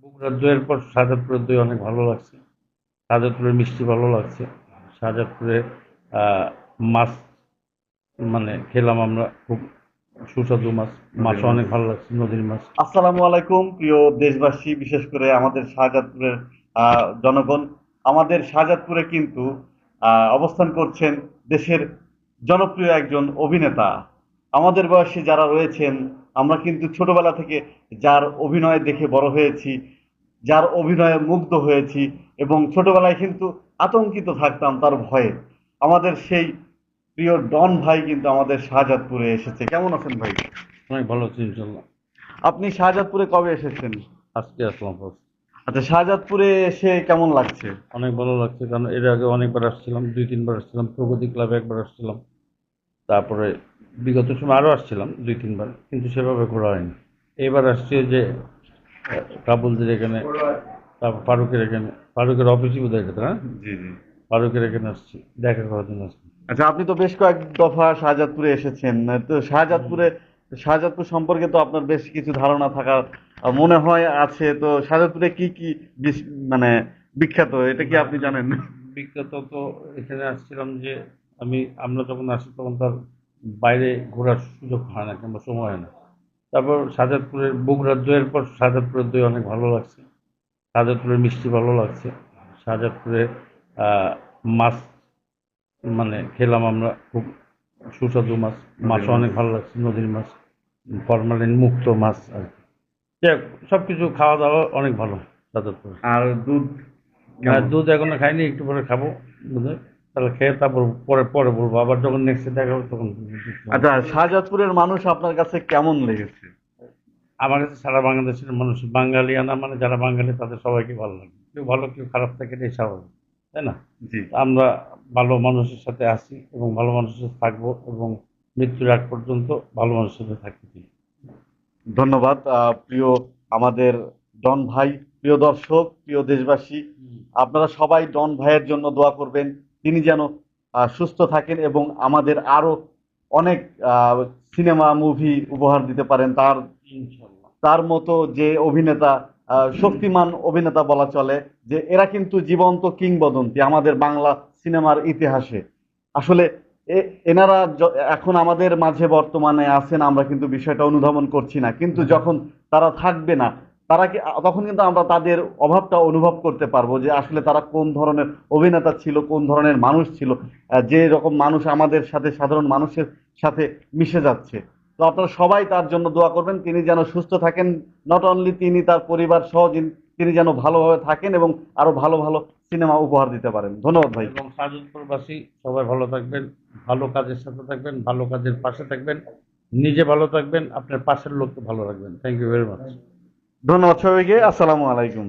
বগুড়ার দইয়ের পর শাহজাদপুরের দই অনেক ভালো লাগছে। শাহজাদপুরের মিষ্টি ভালো লাগছে। শাহজাদপুরে মাছ মানে খেলাম আমরা, খুব সুস্বাদু মাছ। মাছও অনেক ভালো লাগছে, নদীর মাছ। আসসালামু আলাইকুম প্রিয় দেশবাসী, বিশেষ করে আমাদের শাহজাদপুরের জনগণ। আমাদের শাহজাদপুরে কিন্তু অবস্থান করছেন দেশের জনপ্রিয় একজন অভিনেতা। আমাদের বয়সী যারা রয়েছেন, আমরা কিন্তু ছোটবেলা থেকে যার অভিনয় দেখে বড় হয়েছি, যার অভিনয়ে মুগ্ধ হয়েছি, এবং ছোটবেলায় কিন্তু আতঙ্কিত থাকতাম তার ভয়ে। আমাদের সেই প্রিয় ডন ভাই কিন্তু আমাদের শাহজাদপুরে এসেছে। কেমন আছেন ভাই? অনেক ভালো হচ্ছে ইনশাল্লাহ। আপনি শাহজাদপুরে কবে এসেছেন? আজকে আসলাম first। আচ্ছা, শাহজাদপুরে এসে কেমন লাগছে? অনেক ভালো লাগছে, কারণ এর আগে অনেকবার আসছিলাম, 2-3 বার আসছিলাম। প্রগতি ক্লাবে একবার আসছিলাম, তারপরে বিগত সময় আরও আসছিলাম 2-3 বার, কিন্তু সেভাবে ঘোরা হয়নি। এবার আসছি ওই যে কাবুলদের এখানে, তারপর ফারুকের এখানে। ফারুকের অফিসই বোধ হয় এটা, হ্যাঁ। জি, জি। ফারুকের এখানে আসছি, দেখা করার জন্য আসছি। আচ্ছা, আপনি তো বেশ কয়েক দফা শাহজাদপুরে এসেছেন। তো শাহজাদপুর সম্পর্কে তো আপনার বেশ কিছু ধারণা থাকার মনে হয় আছে। তো শাহজাদপুরে কি কি মানে বিখ্যাত, এটা কি আপনি জানেন? বিখ্যাত তো এখানে আসছিলাম যে আমরা যখন আসি তখন তার বাইরে ঘোরার সুযোগ হয় না কিংবা সময় হয় না। তারপর শাহজাদপুরের বগুড়ার দইয়ের পর শাহজাদপুরের দই অনেক ভালো লাগছে। শাহজাদপুরের মিষ্টি ভালো লাগছে। শাহজাদপুরে মাছ খেলাম আমরা, খুব সুস্বাদু মাছ। নদীর মাছও মাছ। অনেক ভালো লাগছে, নদীর মাছ। ফরমালিন মুক্ত মাছ আর কি। যাক, সবকিছু খাওয়া দাওয়া অনেক ভালো শাহজাদপুরে। আর দুধ আর কেমন? দুধ এখনো খাইনি, একটু পরে খাবো বুঝলে। তাহলে খেয়ে তারপর পরে পরে বলবো, আবার যখন নেক্সট দেখা হবে তখন দুধ খাবো। আচ্ছা, শাহজাদপুরের মানুষ আপনার কাছে কেমন লেগেছে? আমার কাছে সারা বাংলাদেশের মানুষ, বাঙালিয়ানা মানে যারা বাঙালি তাদের সবাইকে ভালো লাগে। কেউ ভালো কেউ খারাপ থাকে, এটাই স্বাভাবিক, তাই না? জি। তা আমরা ভালো মানুষের সাথে আছি এবং ভালো মানুষের সাথে থাকবো, এবং মৃত্যুর আগ পর্যন্ত ভালো মানুষের সাথে থাকতে চাই। ধন্যবাদ প্রিয় আমাদের ডন ভাই। প্রিয় দর্শক, প্রিয় দেশবাসী, আপনারা সবাই ডন ভাইয়ের জন্য দোয়া করবেন। তিনি যেন সুস্থ থাকেন এবং আমাদের আরো অনেক সিনেমা মুভি উপহার দিতে পারেন। তার ইনশাল্লাহ। তার মতো যে অভিনেতা, শক্তিমান অভিনেতা বলা চলে, যে এরা কিন্তু জীবন্ত কিংবদন্তি আমাদের বাংলা সিনেমার ইতিহাসে। আসলে এনারা এখন আমাদের মাঝে বর্তমানে আছেন, আমরা কিন্তু বিষয়টা অনুধাবন করছি না, কিন্তু যখন তারা থাকবে না, তখন কিন্তু আমরা তাদের অভাবটা অনুভব করতে পারবো, যে আসলে তারা কোন ধরনের অভিনেতা ছিল, কোন ধরনের মানুষ ছিল। যে রকম মানুষ আমাদের সাথে, সাধারণ মানুষের সাথে মিশে যাচ্ছে। তো আপনারা সবাই তার জন্য দোয়া করবেন, তিনি যেন সুস্থ থাকেন। নট অনলি তিনি, তার পরিবার সহ তিনি যেন ভালোভাবে থাকেন এবং আরো ভালো ভালো সিনেমা উপহার দিতে পারেন। ধন্যবাদ ভাই। এবং শাহজাদপুরবাসী সবাই ভালো থাকবেন, ভালো কাজের সাথে থাকবেন, ভালো কাজের পাশে থাকবেন, নিজে ভালো থাকবেন, আপনার পাশের লোককে ভালো রাখবেন। Thank you very much. ধন্যবাদ সবাইকে। আসসালামু আলাইকুম।